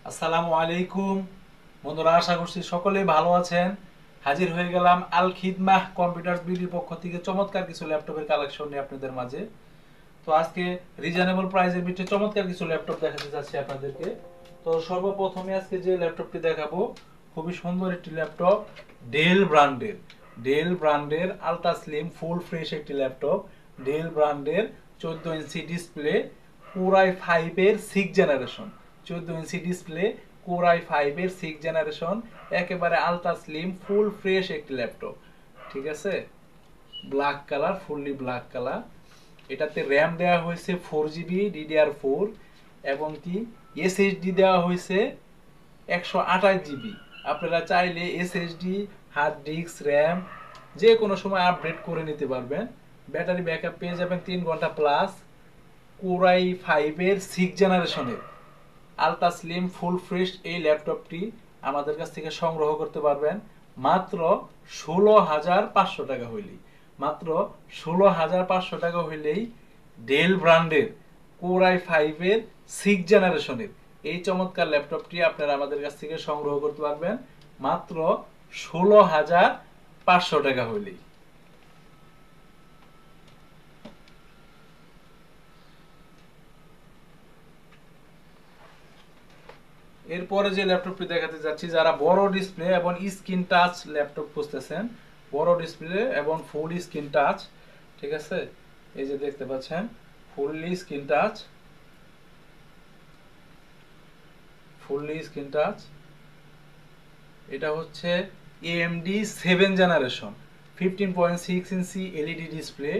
আসসালামু আলাইকুম বন্ধুরা, আশা করছি সকলেই ভালো আছেন। হাজির হয়ে গেলাম আল খিদমাহ কম্পিউটার্স বিডির পক্ষ থেকে চমৎকার কিছু ল্যাপটপের কালেকশন নিয়ে আপনাদের মাঝে। তো আজকে রিজনেবল প্রাইসের ভিতরে চমৎকার কিছু ল্যাপটপ দেখাতে যাচ্ছি আপনাদেরকে। তো সর্বপ্রথমে আজকে যে ল্যাপটপটি দেখাবো, খুবই সুন্দর একটি ল্যাপটপ, ডেল ব্র্যান্ডের আলট্রা স্লিম ফুল ফ্রেশ একটি ল্যাপটপ। ডেল ব্র্যান্ডের 14 ইঞ্চি ডিসপ্লে, কোরাই 5 এর 6 জেনারেশন। 14 ইঞ্চি ডিসপ্লে, কোরাই 5 এর 6 জেনারেশন, একেবারে আলট্রা স্লিম ফুল ফ্রেশ একটি ল্যাপটপ। ঠিক আছে, black colour, fully black colour. এটাতে র্যাম দেওয়া হয়েছে 4 জিবি DDR4 এবং কি এসএসডি দেওয়া হয়েছে 128 জিবি। আপনারা চাইলে এসএসডি, হার্ড ডিস্ক, র্যাম যে কোনো সময় আপডেট করে নিতে পারবেন। ব্যাটারি ব্যাকআপ পেয়ে যাবেন 3 ঘন্টা প্লাস। কোরাই 5 এর 6 জেনারেশনের আলট্রা স্লিম ফুল ফ্রেশ এই ল্যাপটপটি আমাদের কাছ থেকে সংগ্রহ করতে পারবেন মাত্র 16,500 টাকা হইলেই। মাত্র 16,500 টাকা হইলেই ডেল ব্র্যান্ডের কোরাই 5 এর 6 জেনারেশনের এই চমৎকার ল্যাপটপটি আপনারা আমাদের কাছ থেকে সংগ্রহ করতে পারবেন মাত্র 16,500 টাকা হইলেই। এরপরে যে ল্যাপটপটি দেখাতে যাচ্ছি, যারা বড় ডিসপ্লে এবং স্ক্রিন টাচ ল্যাপটপ খুঁজতেছেন, বড় ডিসপ্লে এবং ফুল স্ক্রিন টাচ, ঠিক আছে, এই যে দেখতে পাচ্ছেন ফুললি স্ক্রিন টাচ, এটা হচ্ছে AMD 7 generation 15.6 inch LED display,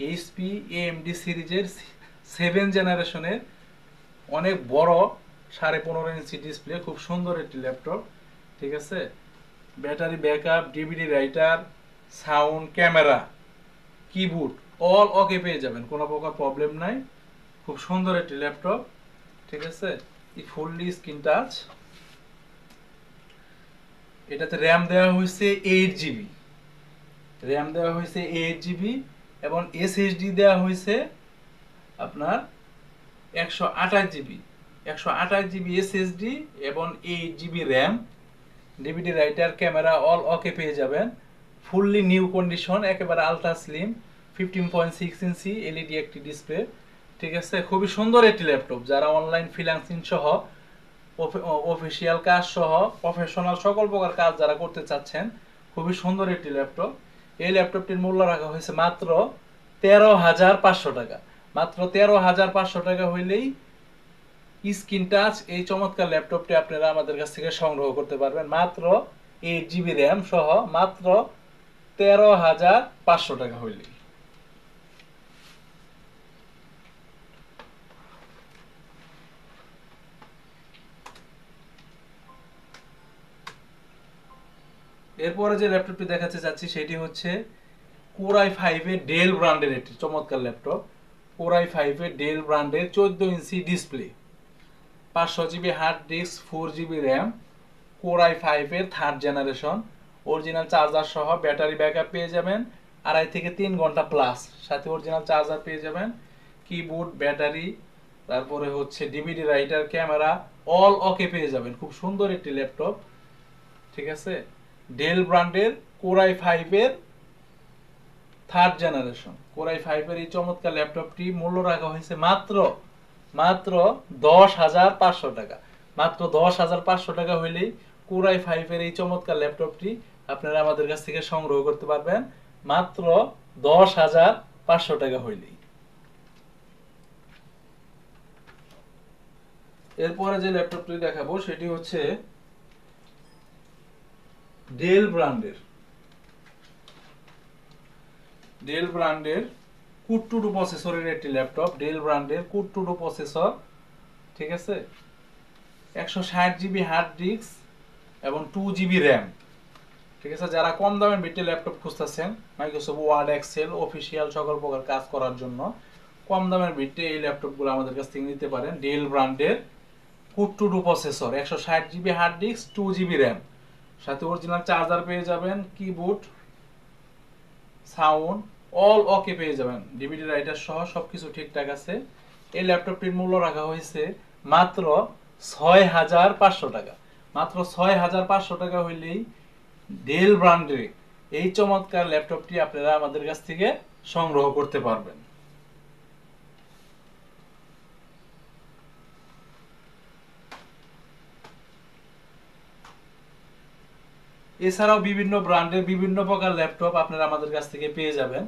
HP AMD সিরিজের 7 জেনারেশনের অনেক বড় 15.5 ইঞ্চি ডিসপ্লে, খুব সুন্দর একটি ল্যাপটপ। ঠিক আছে, battery backup, DVD writer, sound, camera, keyboard all ওকে পেয়ে যাবেন, কোনো প্রকার প্রবলেম নাই। খুব সুন্দর একটি ল্যাপটপ। ঠিক আছে, এই ফুললি স্ক্রিন টাচ। এটাতে র্যাম দেওয়া হয়েছে 8 জিবি, এবং এসএসডি দেওয়া হয়েছে আপনার 128 জিবি। 128 জিবি এসএসডি এবং 8 GB RAM, DVD writer, camera all ওকে পেয়ে যাবেন। ফুললি নিউ কন্ডিশন, একেবারে আলট্রা স্লিম 15.6 ইঞ্চি এলইডি একটি ডিসপ্লে। ঠিক আছে, খুবই সুন্দর একটি ল্যাপটপ। যারা অনলাইন ফ্রিল্যান্সিং সহ, অফিসিয়াল কাজ সহ, প্রফেশনাল সকল প্রকার কাজ যারা করতে চাচ্ছেন, খুবই সুন্দর একটি ল্যাপটপ। এই ল্যাপটপটির মূল্য রাখা হয়েছে মাত্র 13,500 টাকা। মাত্র 13,500 টাকা হইলেই স্ক্রিন টাচ এই চমৎকার ল্যাপটপটি আপনারা আমাদের কাছ থেকে সংগ্রহ করতে পারবেন মাত্র 8 জিবি র্যাম সহ, মাত্র 13,500 টাকা হইলেই। এরপরে যে ল্যাপটপটি দেখাতে চাচ্ছি সেটি হচ্ছে কোরাই 5 এর ডেল ব্র্যান্ডের একটি চমৎকার ল্যাপটপ। কোরাই 5 এর ডেল ব্র্যান্ডের 14 inch display, 500 GB hard disk, 4 GB RAM, core i 5 এর 3rd জেনারেশন, অরিজিনাল চার্জার সহ ব্যাটারি ব্যাকআপ পেয়ে যাবেন 2.5 থেকে 3 ঘন্টা প্লাস, সাথে অরিজিনাল চার্জার পেয়ে যাবেন, কিবোর্ড, ব্যাটারি, তারপরে হচ্ছে ডিভিডি রাইটার, ক্যামেরা অল ওকে পেয়ে যাবেন। খুব সুন্দর একটি ল্যাপটপ। ঠিক আছে, ডেল ব্র্যান্ডের কোরাই 5 এর 3rd জেনারেশন, কোরাই 5 এর এই চমৎকার ল্যাপটপটি মূল্য রাখা হয়েছে মাত্র মাত্র 10,500 টাকা। মাত্র 10,500 টাকা হইলেই কোরাই 5 এর এই চমৎকার ল্যাপটপটি আপনারা আমাদের কাছ থেকে সংগ্রহ করতে পারবেন মাত্র 10,500 টাকা হইলেই। এরপরে যে ল্যাপটপটি দেখাবো সেটি হচ্ছে ডেল ব্র্যান্ডের কুড-টু-ডু প্রসেসরের একটি ল্যাপটপ। ডেল ব্র্যান্ডের কুড-টু-ডু প্রসেসর। ঠিক আছে, 160 জিবি হার্ড ডিস্ক এবং 2 জিবি র্যাম। ঠিক আছে, যারা কম দামের ভিতরে ল্যাপটপ খুঁজতেছেন, মাইক্রোসফট ওয়ার্ড, এক্সেল, অফিসিয়াল সকল প্রকার কাজ করার জন্য কম দামের ভিতরে এই ল্যাপটপগুলো আমাদের কাছ থেকে নিতে পারেন। ডেল ব্র্যান্ডের core two duo processor, 160 GB hard disk, 2 GB RAM, সাথে অরিজিনাল চার্জার পেয়ে যাবেন, কিবোর্ড, সাউন্ড অল ওকে পেয়ে যাবেন, ডিভিডি রাইটার সহ সবকিছু ঠিকঠাক আছে। এই ল্যাপটপটির মূল্য রাখা হয়েছে মাত্র 6,500 টাকা। মাত্র 6,500 টাকা হইলেই ডেল ব্র্যান্ডের এই চমৎকার ল্যাপটপটি আপনারা আমাদের কাছ থেকে সংগ্রহ করতে পারবেন। এছাড়াও বিভিন্ন ব্র্যান্ডের বিভিন্ন প্রকার ল্যাপটপ আপনারা আমাদের কাছ থেকে পেয়ে যাবেন।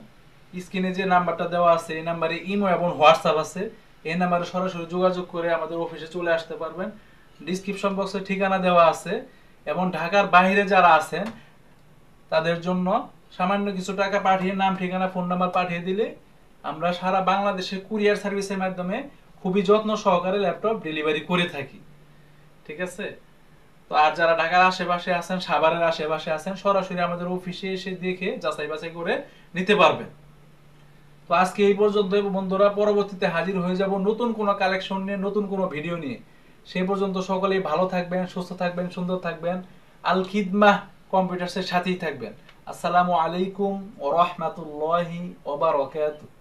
স্ক্রিনে যে নাম্বারটা দেওয়া আছে এই নাম্বারে ইমো এবং হোয়াটসঅ্যাপ আছে, এই নাম্বারে সরাসরি যোগাযোগ করে আমাদের অফিসে চলে আসতে পারবেন। ডিসক্রিপশন বক্সে ঠিকানা দেওয়া আছে, এবং ঢাকার বাইরে যারা আছেন তাদের জন্য সামান্য কিছু টাকা পাঠিয়ে নাম ঠিকানা ফোন নাম্বার পাঠিয়ে দিলে আমরা সারা বাংলাদেশে কুরিয়ার সার্ভিসের মাধ্যমে খুবই যত্ন সহকারে ল্যাপটপ ডেলিভারি করে থাকি। ঠিক আছে? তো আর যারা ঢাকার আশেপাশে আছেন, সাভারের আশেপাশে আছেন, সরাসরি আমাদের অফিসে এসে দেখে যাচাই বাছাই করে নিতে পারবেন। তো আজকে এই পর্যন্ত বন্ধুরা, পরবর্তীতে হাজির হয়ে যাব নতুন কোনো কালেকশন নিয়ে, নতুন কোনো ভিডিও নিয়ে। সেই পর্যন্ত সকলেই ভালো থাকবেন, সুস্থ থাকবেন, সুন্দর থাকবেন। আল খিদমাহ কম্পিউটার্সের সাথেই থাকবেন। আসসালামু আলাইকুম ওয়া রাহমাতুল্লাহি ওয়া বারাকাতুহু।